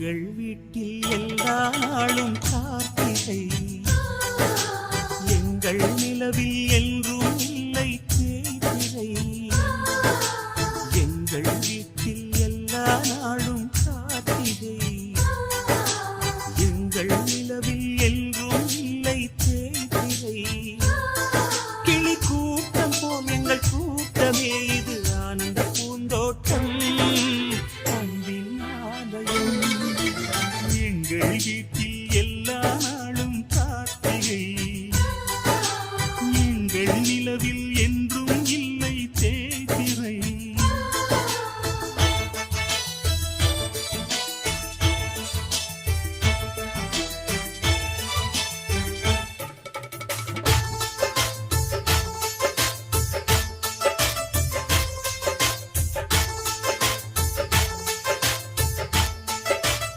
எங்கள் வீட்டில் எல்லா நாளும் கார்த்திகை, எங்கள் நிலவில் என்றும் இல்லை தேய்திரை. எங்கள் வீட்டில் எல்லா நாளும் கார்த்திகை, எங்கள் நிலவில் என்றும் இல்லை தேய்திரை. கிளி கூட்டம் போல் எங்கள் கூட்டமே, இது ஆனந்த பூந்தோட்டம், அன்பின் ஆலயம். எங்கள்